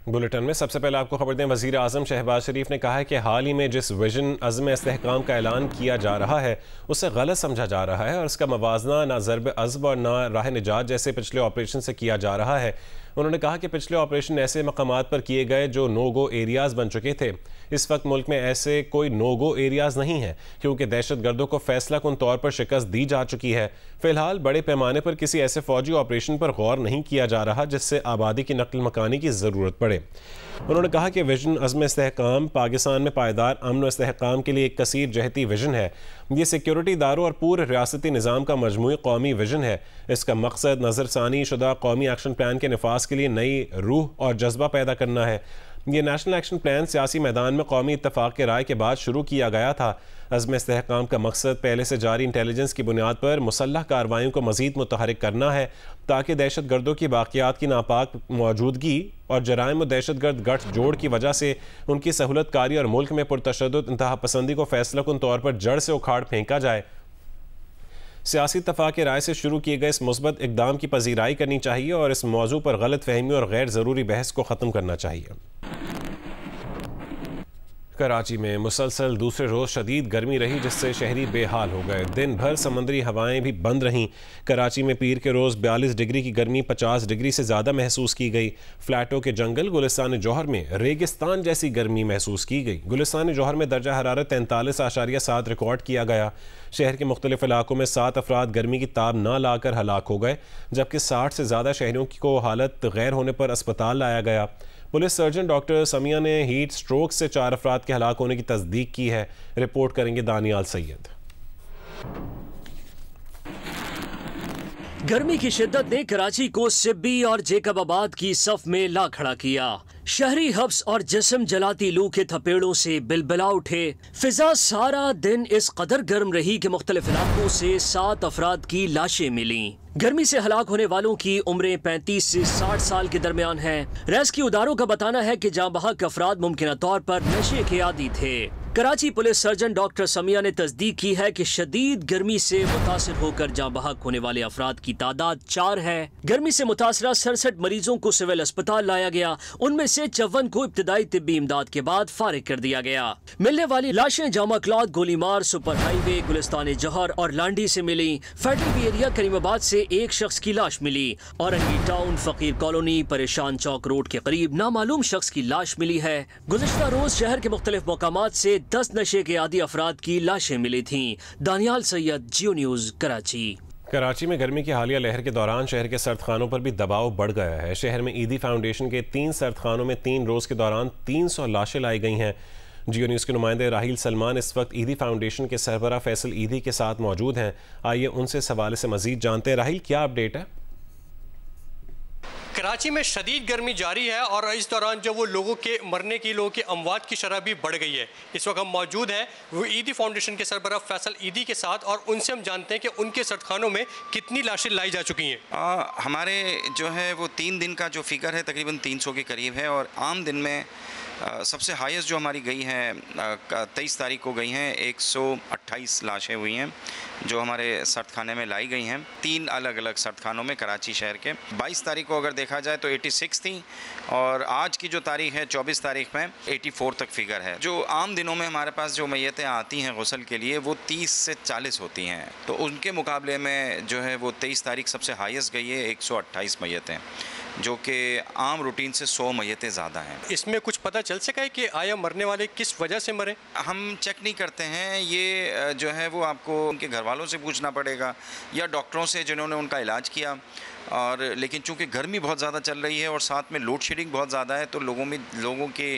Bulletin में सबसे पहले आपको खबर दें, वज़ीर आज़म शहबाज शरीफ ने कहा है कि हाल ही में जिस विजन अज़्म इस्तेहकाम का ऐलान किया जा रहा है उसे गलत समझा जा रहा है और इसका मवाजना ना ज़रब अज़्ब और ना राह निजात जैसे पिछले ऑपरेशन से किया जा रहा है। उन्होंने कहा कि पिछले ऑपरेशन ऐसे मकामात पर किए गए जो नो गो एरियाज़ बन चुके थे। इस वक्त मुल्क में ऐसे कोई नो गो एरियाज़ नहीं हैं क्योंकि दहशत गर्दों को फैसला कुन तौर पर शिकस्त दी जा चुकी है। फ़िलहाल बड़े पैमाने पर किसी ऐसे फ़ौजी ऑपरेशन पर गौर नहीं किया जा रहा जिससे आबादी की नकल मकानी की ज़रूरत पड़े। उन्होंने कहा कि विजन अज़्म इस्तेहकाम पाकिस्तान में पायदार अमन व इस्तेहकाम के लिए एक कसीर जहती विजन है। ये सिक्योरिटी इदारों और पूरे रियासती निज़ाम का मजमूई कौमी विजन है। इसका मकसद नज़रसानी शुदा कौमी एक्शन प्लान के नफाज के लिए नई रूह और जज्बा पैदा करना है। ये नेशनल एक्शन प्लान सियासी मैदान में कौमी इत्तफाक के राय के बाद शुरू किया गया था। अज़्म इस्तेहकाम का मकसद पहले से जारी इंटेलिजेंस की बुनियाद पर मुसल्लह कार्रवाइयों को मज़ीद मुतहरिक करना है ताकि दहशत गर्दों की बाक़ियात की नापाक मौजूदगी और जराइम व दहशत गर्द गठ जोड़ की वजह से उनकी सहूलत कारी और मुल्क में पुरतशद्दुद इंतहा पसंदी को फैसला कुन तौर पर जड़ से उखाड़ फेंका जाए। सियासी इत्तफाक की राय से शुरू किए गए इस मुस्बत इक़दाम की पजीराई करनी चाहिए और इस मौजू पर गलत फहमी और गैर ज़रूरी बहस को ख़त्म करना चाहिए। कराची में मुसलसल दूसरे रोज़ शदीद गर्मी रही जिससे शहरी बेहाल हो गए। दिन भर समंदरी हवाएं भी बंद रहीं। कराची में पीर के रोज़ 42 डिग्री की गर्मी 50 डिग्री से ज़्यादा महसूस की गई। फ्लैटों के जंगल गुलिस्तान जौहर में रेगिस्तान जैसी गर्मी महसूस की गई। गुलिस्तान जौहर में दर्जा हरारत 43.7 रिकॉर्ड किया गया। शहर के मुख्तलिफ इलाकों में 7 अफराद गर्मी की ताब ना लाकर हलाक हो गए जबकि 60 से ज़्यादा शहरियों को हालत गैर होने पर अस्पताल लाया गया। पुलिस सर्जन डॉक्टर समिया ने हीट स्ट्रोक से 4 अफराद के हलाक होने की तस्दीक की है। रिपोर्ट करेंगे दानियाल सैयद। गर्मी की शिद्दत ने कराची को सिब्बी और जेकबाबाद की सफ में ला खड़ा किया। शहरी हब्स और जिस्म जलाती लू के थपेड़ों से बिलबिला उठे। फिजा सारा दिन इस कदर गर्म रही कि मुख्तलिफ इलाकों से 7 अफराद की लाशें मिली। गर्मी से हलाक होने वालों की उम्रें 35 से 60 साल के दरमियान है। रेस्क्यू इदारों का बताना है कि जाँ बहक अफराद मुमकिन तौर पर नशे के आदी थे। Karachi police surgeon doctor Samiya ने तस्दीक की है कि शदीद गर्मी से मुतासिर होकर जाँ बहक होने वाले अफराद की तादाद 4 है। गर्मी से मुतासरा 67 मरीजों को सिविल अस्पताल लाया गया। उनमें से 54 को इब्तदाई तिब्बी इमदाद के बाद फारिग कर दिया गया। मिलने वाली लाशें Jama cloth, गोलीमार, super highway, Gulistan जौहर और लांडी से मिली। फेडरल बी एरिया करीमाबाद से एक शख्स की लाश मिली। औरंगी टाउन, फकीर कॉलोनी, परेशान चौक रोड के करीब नामालूम शख्स की लाश मिली है। गुज़िश्ता रोज शहर के मुख्तलिफ मकामात से 10 नशे के आदी अफराद की लाशें मिली थीं। दानियाल सैयद, जियो न्यूज़, कराची। कराची में गर्मी की हालिया लहर के दौरान शहर के सर्द खानों पर भी दबाव बढ़ गया है। शहर में ईदी फाउंडेशन के 3 सर्द खानों में 3 रोज़ के दौरान 300 लाशें लाई गई हैं। जियो न्यूज़ के नुमाइंदे राहिल सलमान इस वक्त ईदी फाउंडेशन के सरबराह फैसल ईदी के साथ मौजूद हैं। आइए उनसे इस हवाले से मजीद जानते हैं। राहिल, क्या अपडेट है? कराची में शदीद गर्मी जारी है और इस दौरान जो वो लोगों के अमवात की शरह भी बढ़ गई है। इस वक्त हम मौजूद हैं वो ईदी फाउंडेशन के सरबराह फैसल ईदी के साथ और उनसे हम जानते हैं कि उनके सड़खानों में कितनी लाशें लाई जा चुकी हैं। हमारे जो है वो 3 दिन का जो फिगर है तकरीबन 300 के करीब है और आम दिन में सबसे हाईएस्ट जो हमारी गई है 23 तारीख को गई हैं 128 लाशें हुई हैं जो हमारे सर्दखाने में लाई गई हैं। 3 अलग अलग सर्दखानों में कराची शहर के। 22 तारीख को अगर देखा जाए तो 86 थी और आज की जो तारीख है 24 तारीख में 84 तक फिगर है। जो आम दिनों में हमारे पास जो मैयतें आती हैं गुस्ल के लिए वो 30 से 40 होती हैं, तो उनके मुकाबले में जो है वो 23 तारीख सबसे हाईएस्ट गई है 128 मैयतें, जो कि आम रूटीन से 100 मैयतें ज़्यादा हैं। इसमें कुछ पता चल सका है कि आया मरने वाले किस वजह से मरे? हम चेक नहीं करते हैं, ये जो है वो आपको उनके घर वालों से पूछना पड़ेगा या डॉक्टरों से जिन्होंने उनका इलाज किया। और लेकिन चूँकि गर्मी बहुत ज़्यादा चल रही है और साथ में लोड शेडिंग बहुत ज़्यादा है तो लोगों के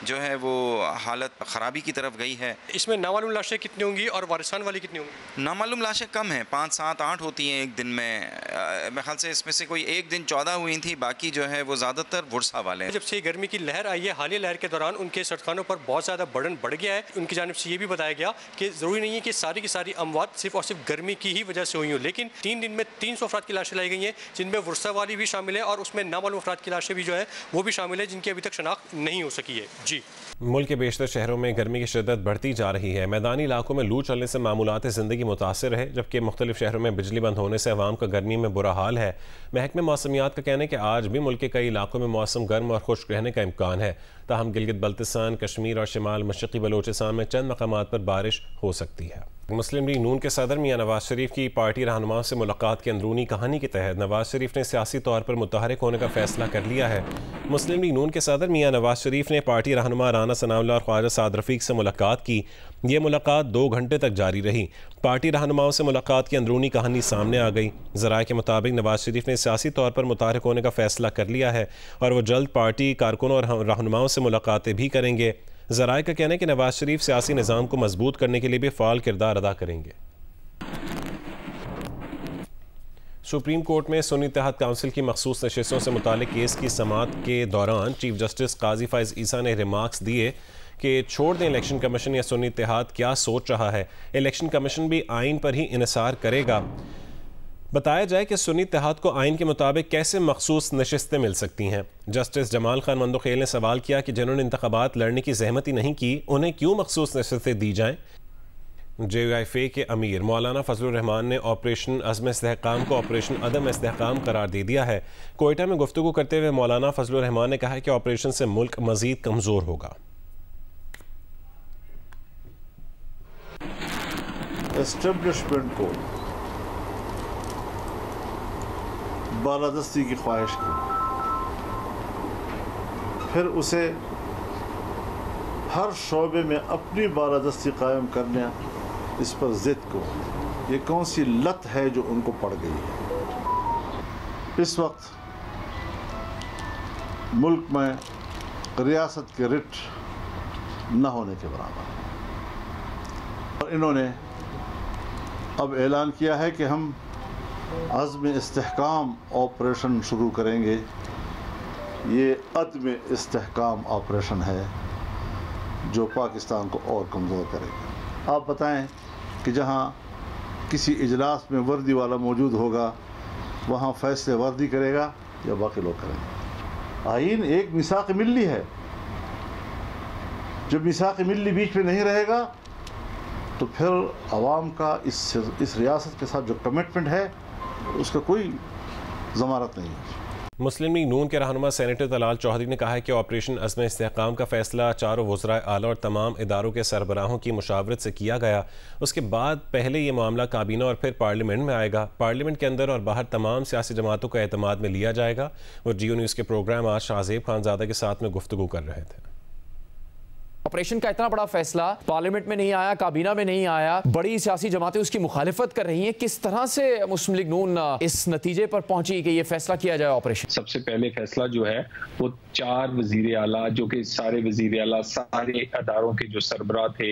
जो है वो हालत ख़राबी की तरफ गई है। इसमें नामालूम लाशें कितनी होंगी और वारिसान वाली कितनी होंगी? नामालूम लाशें कम हैं, 5, 7, 8 होती हैं एक दिन में। मेरे ख्याल से इसमें से कोई एक दिन 14 हुई थी, बाकी जो है वो ज़्यादातर वुरसा वाले हैं। जब से गर्मी की लहर आई है, हालिया लहर के दौरान उनके सड़खानों पर बहुत ज़्यादा बर्डन बढ़ गया है। उनकी जानिब से ये भी बताया गया कि ज़रूरी नहीं है कि सारी की सारी अमवात सिर्फ और सिर्फ गर्मी की ही वजह से हुई हो, लेकिन 3 दिन में 300 अफराद की लाशें लाई गई हैं जिनमें वर्सा वाली भी शामिल है और उसमें नामालूम अफराद की लाशें भी जो है वो भी शामिल है, जिनकी अभी तक शनाख्त नहीं हो सकी है। जी, मुल्क के बेशतर शहरों में गर्मी की शिद्दत बढ़ती जा रही है। मैदानी इलाकों में लू चलने से मामूलात ज़िंदगी मुतासर है, जबकि मुख्तलिफ शहरों में बिजली बंद होने से अवाम का गर्मी में बुरा हाल है। महकमे मौसमियात का कहना है कि आज भी मुल्क के कई इलाकों में मौसम गर्म और खुश्क रहने का इम्कान है। ताहम गिलगित बल्तिस्तान, कश्मीर और शिमाल मशरक़ी बलोचिस्तान में चंद मकामात पर बारिश हो सकती है। मुस्लिम लीग नून के सदर मियां नवाज शरीफ की पार्टी रहनुमाओं से मुलाकात की अंदरूनी कहानी के तहत नवाज शरीफ ने सियासी तौर पर मुतहरिक होने का फैसला कर लिया है। मुस्लिम लीग नून के सदर मियां नवाज शरीफ ने पार्टी रहनुमा राना सनाउल्लाह और ख्वाजा साद रफ़ीक से मुलाकात की। ये मुलाकात 2 घंटे तक जारी रही। पार्टी रहनुमाओं से मुलाकात की अंदरूनी कहानी सामने आ गई। ज़राए के मुताबिक नवाज शरीफ ने सियासी तौर पर मुतहरिक होने का फैसला कर लिया है और वो जल्द पार्टी कारकुनों और रहनुमाओं से मुलाकातें भी करेंगे। ज़राए का कहना है कि नवाज शरीफ सियासी निज़ाम को मजबूत करने के लिए भी फ़ाल किरदार अदा करेंगे। सुप्रीम कोर्ट में सुन्नी इत्तेहाद काउंसिल की मखसूस नशिस्तों से मुतालिक केस की समाअत के दौरान चीफ जस्टिस काजी फ़ाइज़ ईसा ने रिमार्क्स दिए कि छोड़ दें इलेक्शन कमीशन या सुन्नी इत्तेहाद क्या सोच रहा है। इलेक्शन कमीशन भी आइन पर ही इन्हिसार करेगा। बताया जाए कि सुन्नी इत्तेहाद को आइन के मुताबिक कैसे मखसूस नशिस्तें मिल सकती हैं। जस्टिस जमाल खान मंदोखेल ने सवाल किया कि जिन्होंने इंतखाबात लड़ने की जहमत ही नहीं की उन्हें क्यों मखसूस नशिस्तें दी जाएँ। JUIFA के अमीर मौलाना फजलुर रहमान ने ऑपरेशन अज़्म इस्तेहकाम को ऑपरेशन अदम इस्तेहकाम करार दे दिया है। कोयटा में गुफ्तगू करते हुए मौलाना फजलुर रहमान ने कहा कि ऑपरेशन से मुल्क मज़ीद कमज़ोर होगा। एस्टेब्लिशमेंट को बालादस्ती की ख्वाहिश की, फिर उसे हर शोबे में अपनी बालादस्ती कायम करने, इस पर ज़िद को, ये कौन सी लत है जो उनको पड़ गई है। इस वक्त मुल्क में रियासत के रिट न होने के बराबर। और इन्होंने अब ऐलान किया है कि हम अज़्म इस्तेहकाम ऑपरेशन शुरू करेंगे। ये अदम इस्तेहकाम ऑपरेशन है जो पाकिस्तान को और कमज़ोर करेगा। आप बताएं कि जहां किसी इजलास में वर्दी वाला मौजूद होगा वहां फैसले वर्दी करेगा या बाकी लोग करेंगे। आइन एक मिसाक़ मिल्ली है, जब मिसाक़ मिल्ली बीच में नहीं रहेगा तो फिर अवाम का इस रियासत के साथ जो कमिटमेंट है उसका कोई ज़मानत नहीं है। मुस्लिम लीग नून के रहनुमा सेनेटर तलाल चौधरी ने कहा है कि ऑपरेशन अज़्म इस्तेहकाम का फैसला चारों वज़राए आला और तमाम इदारों के सरबराहों की मुशावरत से किया गया। उसके बाद पहले ये मामला काबीना और फिर पार्लियामेंट में आएगा। पार्लियामेंट के अंदर और बाहर तमाम सियासी जमातों को एतमाद में लिया जाएगा। वो जियो न्यूज़ के प्रोग्राम आज शाहजेब खानज़ादा के साथ में गुफ्तगू कर रहे थे। ऑपरेशन का इतना बड़ा फैसला पार्लियामेंट में नहीं आया, काबीना में नहीं आया, बड़ी सियासी जमातें उसकी मुखालिफत कर रही हैं। किस तरह से मुस्लिम लीग नून इस नतीजे पर पहुंची कि ये फैसला किया जाए ऑपरेशन? सबसे पहले फैसला जो है वो 4 वजीर आला, जो कि सारे वजीर आला सारे अदारों के जो सरबराह थे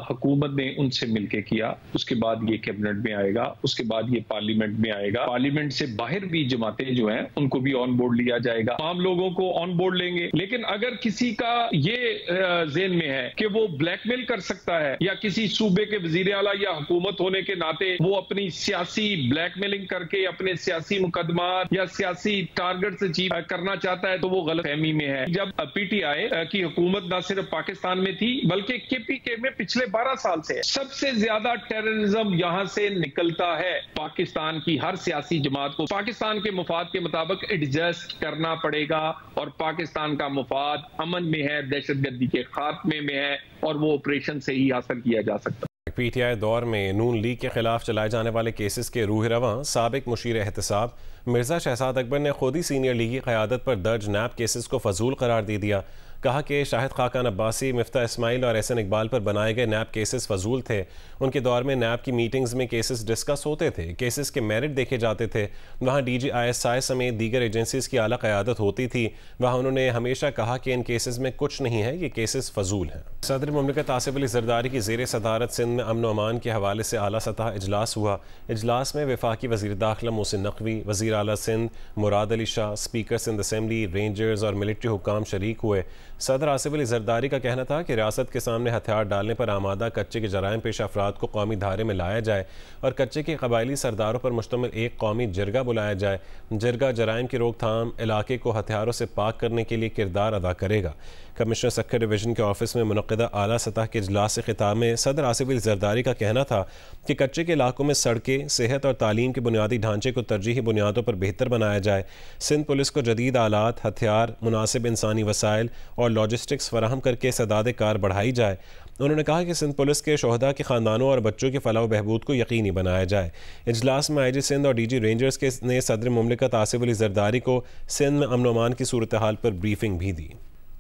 हुकूमत ने उनसे मिलकर किया। उसके बाद ये कैबिनेट में आएगा, उसके बाद ये पार्लियामेंट में आएगा। पार्लियामेंट से बाहर भी जमातें जो हैं उनको भी ऑन बोर्ड लिया जाएगा, आम लोगों को ऑन बोर्ड लेंगे। लेकिन अगर किसी का ये ज़हन में है कि वो ब्लैकमेल कर सकता है या किसी सूबे के वजीर आला या हुकूमत होने के नाते वो अपनी सियासी ब्लैकमेलिंग करके अपने सियासी मुकदमात या सियासी टारगेट अचीव करना चाहता है तो वो गलतफहमी में है। जब PTI की हुकूमत न सिर्फ पाकिस्तान में थी बल्कि KPK में पिछले 12 साल से सबसे ज्यादा टेररिज्म यहां से निकलता है। पाकिस्तान की हर सियासी जमात को पाकिस्तान के मुफाद के मुताबिक एडजस्ट करना पड़ेगा और पाकिस्तान का मुफाद अमन में है, दहशतगर्दी के खात्मे में है और वो ऑपरेशन से ही हासिल किया जा सकता है। PTI दौर में नून लीग के खिलाफ चलाए जाने वाले केसेस के रूह रवां साबिक मुशीर एहतसाब मिर्जा शहजाद अकबर ने खुद ही सीनियर लीगी क़यादत पर दर्ज नैब केसेस को फजूल करार दे दिया। कहा कि शाहिद खाकान अब्बासी, मिफ्ता इस्माइल और SN इकबाल पर बनाए गए नैब केसेस फजूल थे। उनके दौर में नैब की मीटिंग्स में केसेस डिस्कस होते थे, केसेस के मेरिट देखे जाते थे। वहाँ DG ISI समेत दीगर एजेंसीज की आला क़यादत होती थी। वहाँ उन्होंने हमेशा कहा कि इन केसेस में कुछ नहीं है, ये केसेस फजूल हैं। सदर मुमलिकत आसिफ अली ज़रदारी की ज़ेर सदारत सिंध में अमन व अमान के हवाले से आला सतह इजलास हुआ। इजलास में वफाकी वज़ीर दाखिला मोहसिन नकवी, वज़ीर आला Sindh Murad Ali Shah, speaker Sindh assembly, rangers और मिलिट्री हुक्काम शरीक हुए। सदर आसिफ अली जरदारी का कहना था कि रियासत के सामने हथियार डालने पर आमादा कच्चे के जराइम पेश अफराद को कौमी धारे में लाया जाए और कच्चे के कबायली सरदारों पर मुश्तमिल एक कौमी जिरगा बुलाया जाए। जिरगा जराइम की रोकथाम, इलाके को हथियारों से पाक करने के लिए किरदार अदा करेगा। कमिश्नर सक्खर डिवीज़न के ऑफिस में मुनक़िदा आला सतह के इजलास से खिताब में सदर आसिफ अली जरदारी का कहना था कि कच्चे के इलाकों में सड़कें, सेहत और तालीम के बुनियादी ढांचे को तरजीही बुनियादों पर बेहतर बनाया जाए। सिंध पुलिस को जदीद आलात, हथियार, मुनासिब इंसानी वसाइल और लॉजिस्टिक्स फराहम करके सदाद कार बढ़ाई जाए। उन्होंने कहा कि सिंध पुलिस के शोहदा के ख़ानदानों और बच्चों की फलाह व बहबूद को यकीनी बनाया जाए। इजलास में IG सिंध और DG रेंजर्स ने सदर मुमलिकत आसिफ अली जरदारी को सिंध में अमन अमान की सूरत हाल पर ब्रीफिंग भी दी।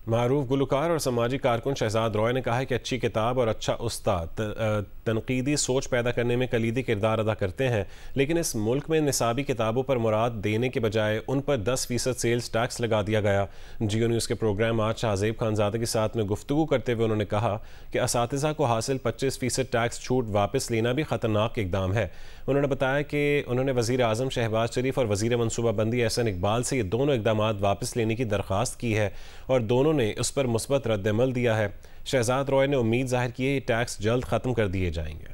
मारूफ गुलकार और समाजी कारकुन शहजाद रॉय ने कहा है कि अच्छी किताब और अच्छा उस्ताद तनकीदी सोच पैदा करने में कलीदी किरदार अदा करते हैं, लेकिन इस मुल्क में निसाबी किताबों पर मुराद देने के बजाय उन पर 10% सेल्स टैक्स लगा दिया गया। जियो न्यूज़ के प्रोग्राम आज शाहजेब खानजादे के साथ में गुफ्तगू करते हुए उन्होंने कहा कि असातिज़ा को हासिल 25% टैक्स छूट वापस लेना भी ख़तरनाक इकदाम है। उन्होंने बताया कि उन्होंने वज़ीर आज़म शहबाज शरीफ और वज़ीर मनसूबाबंदी एहसन इकबाल से ये दोनों इकदाम वापस लेने की दरख्वास्त की है और दोनों ने उस पर मुस्बत रद्द-ए-अमल दिया है। शहजाद रॉय ने उम्मीद जाहिर की है ये टैक्स जल्द ख़त्म कर दिए जाएंगे।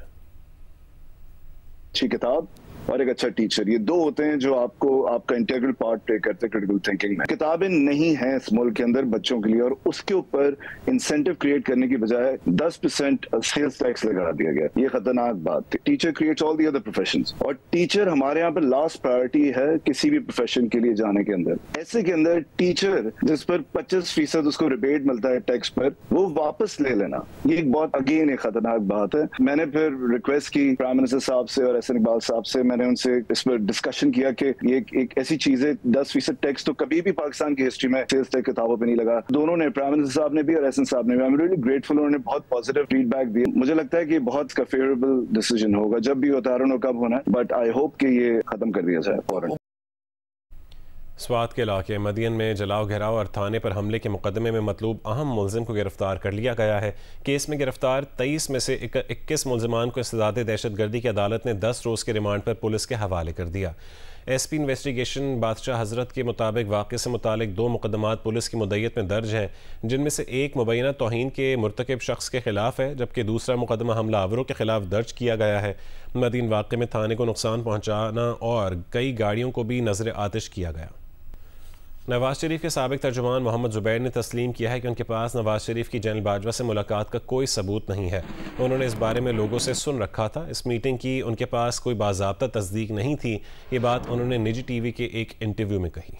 अच्छी किताब और एक अच्छा टीचर, ये दो होते हैं जो आपको आपका इंटीग्रल पार्ट प्ले करते हैं क्रिटिकल थिंकिंग में। किताबें नहीं हैं इस मुल्क के अंदर बच्चों के लिए और उसके ऊपर इंसेंटिव क्रिएट करने की बजाय 10% सेल्स टैक्स लगा दिया गया। ये खतरनाक बात थी। Teacher creates all the other professions और टीचर हमारे यहाँ पर लास्ट प्रायोरिटी है किसी भी प्रोफेशन के लिए जाने के अंदर। ऐसे के अंदर टीचर जिस पर 25% उसको रिबेट मिलता है टैक्स पर, वो वापस ले लेना, ये एक बहुत अगेन एक खतरनाक बात है। मैंने फिर रिक्वेस्ट की प्राइम मिनिस्टर साहब से और एहसन इकबाल साहब से, मैंने उनसे इस पर डिस्कशन किया कि ये एक ऐसी चीज है, 10% टैक्स तो कभी भी पाकिस्तान की हिस्ट्री में सेल्स टैक्स किताबों पे नहीं लगा। दोनों ने, प्राइम मिनिस्टर साहब ने भी और एहसन साहब ने भी, आई एम रियली ग्रेटफुल। उन्होंने बहुत पॉजिटिव फीडबैक दिया। मुझे लगता है कि बहुत का फेवरेबल डिसीजन होगा, जब भी होता है, कब होना है, बट आई होप कि ये खत्म कर दिया जाए फौरन। स्वात के इलाके मदियन में जलाओ घेराव और थाने पर हमले के मुकदमे में मतलूब अहम मुलजिम को गिरफ्तार कर लिया गया है। केस में गिरफ्तार 23 में से 21 मुलजिमान को इस्तदाद दहशतगर्दी की अदालत ने 10 रोज़ के रिमांड पर पुलिस के हवाले कर दिया। SP इन्वेस्टिगेशन बादशाह हजरत के मुताबिक वाक़े से मुतालिक 2 मुकदमात पुलिस की मुद्दत में दर्ज हैं, जिनमें से एक मुबैना तौहीन के मुर्तकिब शख्स के खिलाफ है, जबकि दूसरा मुकदमा हमलावरों के खिलाफ दर्ज किया गया है। मदीन वाक़े में थाने को नुकसान पहुँचाना और कई गाड़ियों को भी नजर आतिश किया गया। नवाज शरीफ के साबिक तर्जुमान मोहम्मद जुबैर ने तस्लीम किया है कि उनके पास नवाज शरीफ की जनरल बाजवा से मुलाकात का कोई सबूत नहीं है। उन्होंने इस बारे में लोगों से सुन रखा था। इस मीटिंग की उनके पास कोई बाज़ाब्ता तस्दीक नहीं थी। ये बात उन्होंने निजी TV के एक इंटरव्यू में कही।